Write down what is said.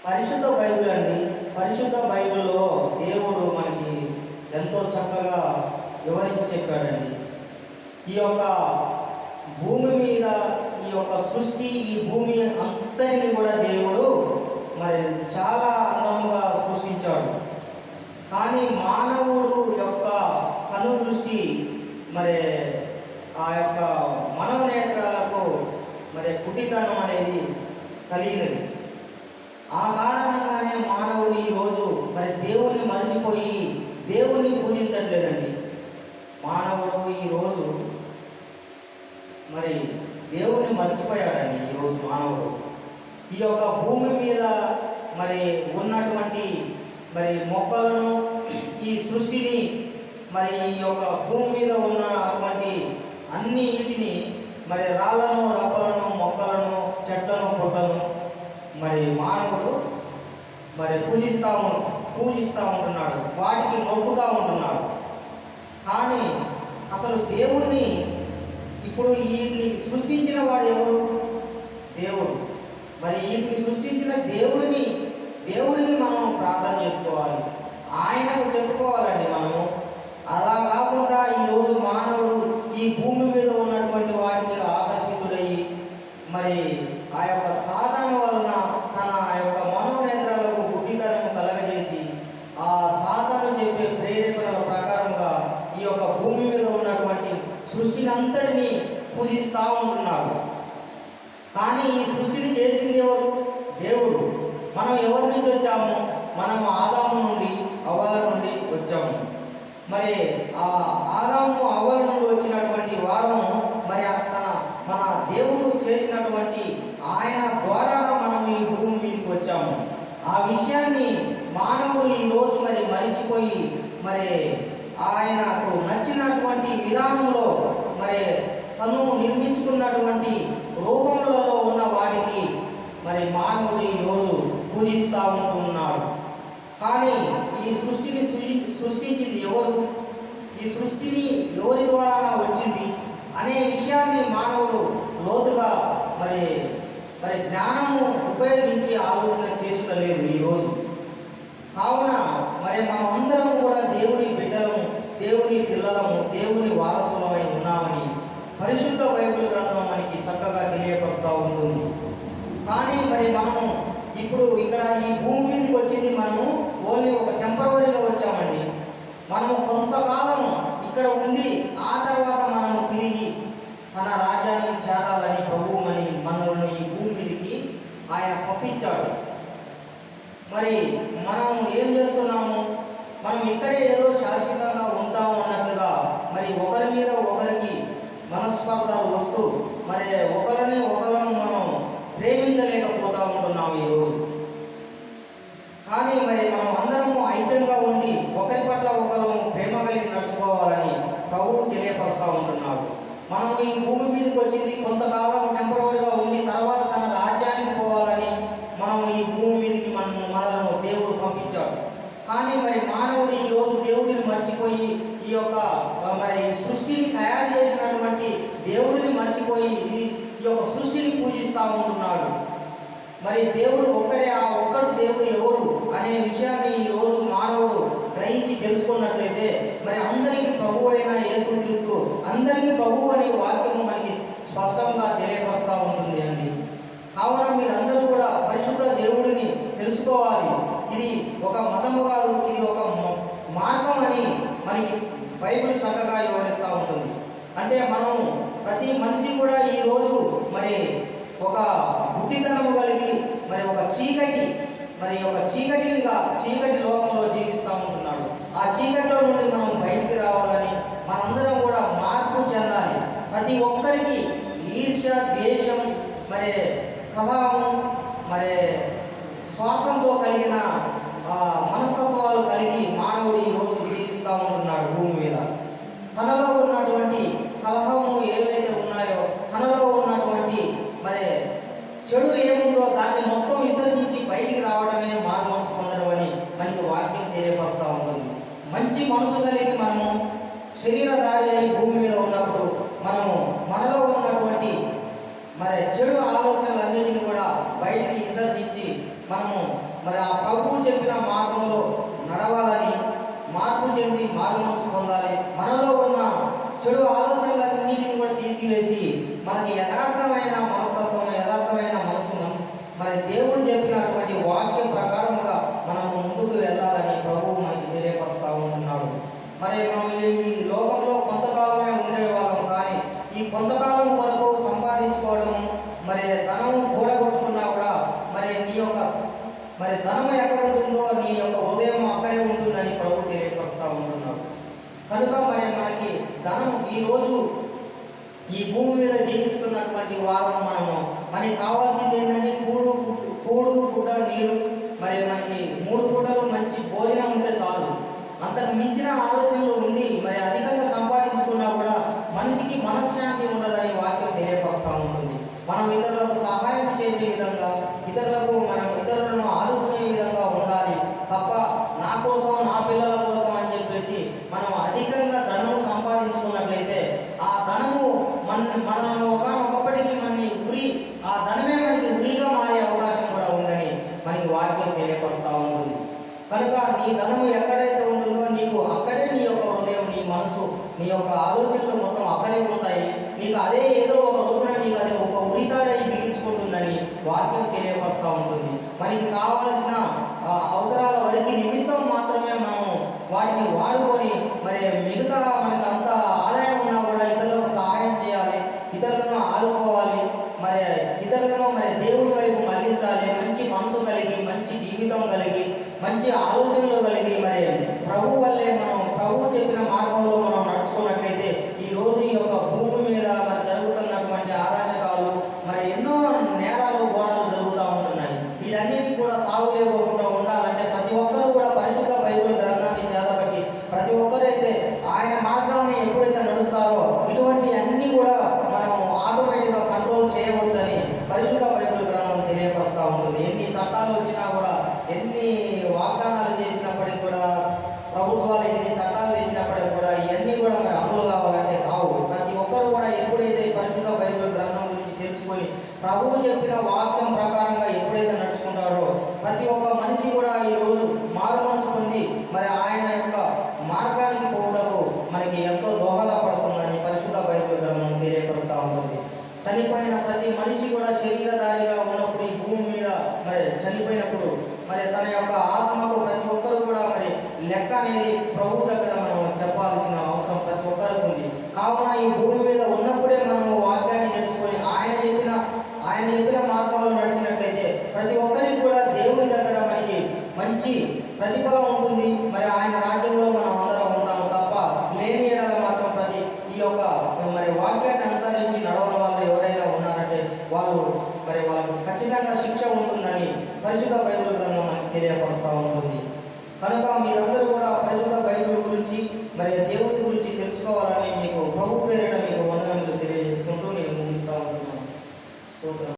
పరిశుద్ధ బైబిల్ అండి. పరిశుద్ధ బైబిల్లో దేవుడు మనకి ఎంతో చక్కగా వివరించి చెప్పాడండి. ఈ యొక్క భూమి మీద ఈ యొక్క సృష్టి, ఈ భూమి అంతటిని కూడా దేవుడు మరి చాలా అందంగా సృష్టించాడు. కానీ మానవుడు యొక్క కను దృష్టి మరి ఆ యొక్క మనోనేత్రాలకు మరి కుటితనం అనేది కలిగినది. ఆ కారణంగానే మానవుడు ఈరోజు మరి దేవుణ్ణి మర్చిపోయి దేవుణ్ణి పూజించట్లేదండి. మానవుడు ఈరోజు మరి దేవుణ్ణి మర్చిపోయాడండి. ఈరోజు మానవుడు ఈ యొక్క భూమి మీద మరి ఉన్నటువంటి మరి మొక్కలను, ఈ సృష్టిని, మరి ఈ యొక్క భూమి మీద ఉన్నటువంటి అన్ని వీటిని మరి రాళ్ళను, రప్పలను, మొక్కలను, చెట్లను, పుట్టలను మరి మానవుడు మరి పూజిస్తూ ఉంటున్నాడు, వాటికి మొక్కుతూ ఉంటున్నాడు. కానీ అసలు దేవుణ్ణి ఇప్పుడు వీటిని సృష్టించిన వాడు ఎవరు? దేవుడు. మరి వీటిని సృష్టించిన దేవుడిని మనం ప్రార్థన చేసుకోవాలి, ఆయనకు చెప్పుకోవాలండి మనము. అలా కాకుండా ఈరోజు మానవుడు ఈ భూమి మీద ఉన్నటువంటి వాటికి ఆకర్షితుడయ్యి మరి ఆ యొక్క సాధన వలన తన యొక్క మనోనేత్రాలకు గుడ్డితనము కలగజేసి ఆ సాధన చెప్పే ప్రేరేపణల ప్రకారంగా ఈ యొక్క భూమి మీద ఉన్నటువంటి సృష్టిని అంతటినీ పూజిస్తూ ఉంటున్నాడు. కానీ ఈ సృష్టిని చేసింది ఎవరు? దేవుడు. మనం ఎవరి నుంచి వచ్చాము? మనము ఆదాము నుండి, హవ్వల నుండి వచ్చాము. మరి ఆ ఆదాము, హవ్వల నుండి వచ్చినటువంటి వారం మరి మన దేవుడు చేసినటువంటి ఆయన ద్వారా మనం ఈ భూమి మీదకి వచ్చాము. ఆ విషయాన్ని మానవుడు ఈరోజు మరి మరిచిపోయి మరి ఆయనకు నచ్చినటువంటి విధానంలో మరి తను నిర్మించుకున్నటువంటి రూపంలో ఉన్న వాటికి మరి మానవుడు ఈరోజు పూజిస్తూ ఉంటున్నాడు. కానీ ఈ సృష్టిని సృష్టించింది ఎవరు? ఈ సృష్టిని ఎవరి ద్వారా వచ్చింది అనే విషయాన్ని మానవుడు లోతుగా మరి జ్ఞానము ఉపయోగించి ఆలోచన చేసుకునలేదు ఈరోజు. కావున మరి మనమందరం కూడా దేవుని బిడ్డలము, దేవుని పిల్లలము, దేవుని వారసులమై ఉన్నామని పరిశుద్ధ బైబిల్ గ్రంథం మనకి చక్కగా తెలియపరుస్తూ ఉంటుంది. కానీ మరి మనము ఇప్పుడు ఇక్కడ ఈ భూమి మీదకి వచ్చింది మనము ఓన్లీ ఒక టెంపరవరీగా వచ్చామండి. మనము కొంతకాలం ఇక్కడ ఉండి ఆ తర్వాత మనము తిరిగి తన రాజ్యానికి చేరాలని ప్రభువు మనల్ని ఈ భూమి మీదకి ఆయన పంపించాడు. మరి మనం ఏం చేస్తున్నాము? మనం ఇక్కడే ఏదో శాశ్వతంగా ఉంటాము అన్నట్లుగా మరి ఒకరి మీద ఒకరికి మనస్పర్ధలు వస్తూ మరి ఒకరిని మనం ప్రేమించలేకపోతూ ఉంటున్నాము ఈరోజు. కానీ మరి మనం అందరము ఐక్యంగా ఉండి ఒకరి పట్ల ఒకరు ప్రేమ కలిగి నడుచుకోవాలని ప్రభువు తెలియపరుస్తూ ఉంటున్నాడు. మనం ఈ భూమి మీదకి వచ్చింది కొంతకాలం టెంపరవరీగా ఉండి తర్వాత తన రాజ్యానికి పోవాలని మనం ఈ భూమి మీదకి మనలను దేవుడు పంపించాడు. కానీ మరి మానవుడు ఈరోజు దేవుడిని మర్చిపోయి ఈ యొక్క మరి సృష్టిని తయారు చేసినటువంటి దేవుడిని మర్చిపోయి ఈ యొక్క సృష్టిని పూజిస్తూ ఉంటున్నాడు. మరి దేవుడు ఒక్కడే, ఆ ఒక్కడు దేవుడు ఎవరు అనే విషయాన్ని ఈరోజు మానవుడు గ్రహించి తెలుసుకున్నట్లయితే మరి అందరికీ ప్రభు అయిన యేసుక్రీస్తు అందరికీ ప్రభు అనే వాక్యము మనకి స్పష్టంగా తెలియపరుస్తూ ఉంటుంది అండి. కావున మీరందరూ కూడా పరిశుద్ధ దేవుడిని తెలుసుకోవాలి. ఇది ఒక మతము కాదు, ఇది ఒక మార్గం అని మనకి బైబిల్ చక్కగా వివరిస్తూ ఉంటుంది. అంటే మనం ప్రతి మనిషి కూడా ఈరోజు మరి ఒక గుడ్డితనము కలిగి మరి ఒక చీకటి లోకంలో జీవిస్తూ ఉంటున్నాడు. ఆ చీకటిలో నుండి మనం బయటికి రావాలని మనందరం కూడా మార్పు చెందాలి. ప్రతి ఒక్కరికి ఈర్ష్య, ద్వేషం, మరి కలహం, మరి స్వార్థంతో కలిగిన మనస్తత్వాలు కలిగి మానవుడు ఈరోజు జీవిస్తూ ఉంటున్నాడు భూమి మీద. తనలో ఉన్నటువంటి కలహము ఏవైతే ఉన్నాయో, తనలో ఉన్నటువంటి మరి చెడు ఏముందో దాన్ని మొత్తం విసర్జించి బయటికి రావడమే మారు మనసు పొందడం అని మనకి వాక్యం తెలియపరుస్తూ ఉంటుంది. మంచి మనసు కలిగి మనము శరీరధారి అయి భూమి మీద ఉన్నప్పుడు మనలో ఉన్నటువంటి మరి చెడు ఆలోచనలన్నింటినీ కూడా బయటికి విసర్జించి మనము మరి ఆ ప్రభువు చెప్పిన మార్గంలో నడవాలని, మార్పు చెంది మారు మనసు పొందాలి. మనలో ఉన్న చెడు ఆలోచనలన్నిటిని కూడా తీసివేసి మనకి యథార్థమైన మనస్తత్వం, యథార్థమైన మనసు, మరి దేవుడు చెప్పినటువంటి వాక్యం ప్రకారముగా మనం ముందుకు వెళ్ళాలని ప్రభువు మనకి తెలియపరుస్తూ ఉంటున్నాడు. మరి మనం ఈ లోకంలో కొంతకాలమే ఉండే వాళ్ళం, కానీ ఈ కొంతకాలం కొరకు సంపాదించుకోవడము, మరి ధనము కూడగొట్టుకున్నా కూడా మరి నీ యొక్క ధనము ఎక్కడ ఉంటుందో నీ యొక్క హృదయం అక్కడే ఉంటుందని ప్రభు తెలియపరుస్తూ ఉంటున్నాడు. కనుక మరి మనకి ధనము ఈరోజు ఈ భూమి మీద జీవిస్తున్నటువంటి వారం మనకి కావాల్సింది ఏంటంటే కూడు గుడ్డ నీరు, మరి మనకి 3 పూటలు మంచి భోజనం ఉంటే చాలు. అంతకు మించిన ఆలోచనలు ఉండి మరి అధికంగా సంపాదించుకున్నా కూడా మనిషికి మనశ్శాంతి ఉండదని వాక్యం తెలియపరుస్తూ ఉంటుంది. మనం ఇతరులకు సహాయం చేసే విధంగా, ఇతరులను ఆదుకునే విధంగా ఉండాలి తప్ప నా కోసం, నా పిల్లల కోసం అని చెప్పేసి మనం అధికంగా ధనము సంపాదించుకున్నట్లయితే ఆ ధనము మనల్ని ఒకప్పటికి ఆ ధనమే మనకి ఉరిగా మారే అవకాశం కూడా ఉందని మనకి వాక్యం తెలియపరుస్తూ ఉంటుంది. కనుక నీ ధనము ఎక్కడైతే ఉంటుందో నీకు అక్కడే నీ యొక్క హృదయం, నీ మనసు, నీ యొక్క ఆలోచనలు మొత్తం అక్కడే ఉంటాయి. నీకు అదే ఏదో ఒక రోజున నీకు అదే ఒక ఉరితాడై బిగించుకుంటుందని వాక్యం తెలియపరుస్తూ ఉంటుంది. మనకి కావాల్సిన అవసరాల వరకు నిమిత్తం మాత్రమే మనం వాటిని వాడుకొని మరి మిగతా మనకు అంత ఆదాయం ఉన్నా కూడా ఇతరులకు సహాయం చేయాలి, ఇతరులను ఆదుకోవాలి, ఇతరులను దేవుని వైపు మళ్లించాలి. మంచి మనసు కలిగి, మంచి జీవితం కలిగి, మంచి ఆలోచనలు కలిగి ప్రభు వల్లే ప్రభు చెప్పిన మార్గంలో మనం నడుచుకున్నట్లయితే ఈరోజు ఈ యొక్క భూమి మీద జరుగుతున్నటువంటి అరాచకాలు, ఎన్నో నేరాలు, ఘోరాలు జరుగుతూ ఉంటున్నాయి. వీటన్నిటికీ కూడా తావులేకోకుండా ఉండాలంటే ప్రతి ఒక్కరూ కూడా పరిశుద్ధ బైబిల్ గ్రంథాన్ని చేతబట్టి ప్రతి ఒక్కరైతే ఆయన మార్గాన్ని ఎప్పుడైతే నడుస్తారో ఇటువంటి అన్నీ కూడా మనం ఆటోమేటిక్గా కంట్రోల్ చేయవచ్చని పరిశుద్ధ బైబిల్ గ్రంథం తెలియపరుస్తూ ఉంటుంది. ఎన్ని చట్టాలు వచ్చినా కూడా, ఎన్ని వాగ్దానాలు చేసినప్పటికీ కూడా, ప్రభుత్వాలు ఎన్ని చట్టాలు తెచ్చినప్పటికీ కూడా ఇవన్నీ కూడా అమలు కావాలంటే కావు. ప్రతి ఒక్కరు కూడా ఎప్పుడైతే పరిశుద్ధ బైబిల్ గ్రంథం గురించి తెలుసుకొని ప్రభువు చెప్పిన వాక్యం ప్రకారంగా ఎప్పుడైతే నడుచుకుంటారో ప్రతి ఒక్క మనిషి కూడా ఈరోజు మారు మనసు పొంది ఆయన యొక్క మార్గానికి పోవడకు మనకి ఎంతో దోహదపడుతుందని పరిశుద్ధ బైబిల్ గ్రంథం తెలియపడుతూ ఉంటుంది. చనిపోయిన ప్రతి మనిషి కూడా శరీరధారిగా ఉన్నప్పుడు ఈ భూమి మీద చనిపోయినప్పుడు తన యొక్క ఆత్మకు ప్రతి ఒక్కరు కూడా లెక్క అనేది ప్రభు దగ్గర మనం చెప్పాల్సిన అవసరం ప్రతి ఒక్కరికి ఉంది. కావున ఈ భూమి మీద ఉన్నప్పుడే మనం వాక్యాన్ని తెలుసుకొని ఆయన చెప్పిన మార్గంలో నడిచినట్లయితే ప్రతి ఒక్కరికి కూడా దేవుని దగ్గర మనకి మంచి ప్రతిఫలం ఉంటుంది. ఆయన రాజ్యంలో మనం అందరం ఉంటాము తప్ప లేని ఏడాల మాత్రం ఈ యొక్క వాక్యాన్ని అనుసరించి నడవని వాళ్ళు ఎవరైనా ఉన్నారంటే వాళ్ళకు ఖచ్చితంగా శిక్ష ఉంటుందని పరిశుద్ధ బైబిల్ గ్రంథం మనకి తెలియపరుస్తూ ఉంటుంది. కనుక మీరందరూ కూడా పరిశుద్ధ బైబిల్ గురించి దేవుడి గురించి తెలుసుకోవాలని మీకు ప్రభు పేరిట మీకు వందనములు తెలియజేసుకుంటూ నేను ముగిస్తూ ఉంటున్నాను. స్తోత్రం.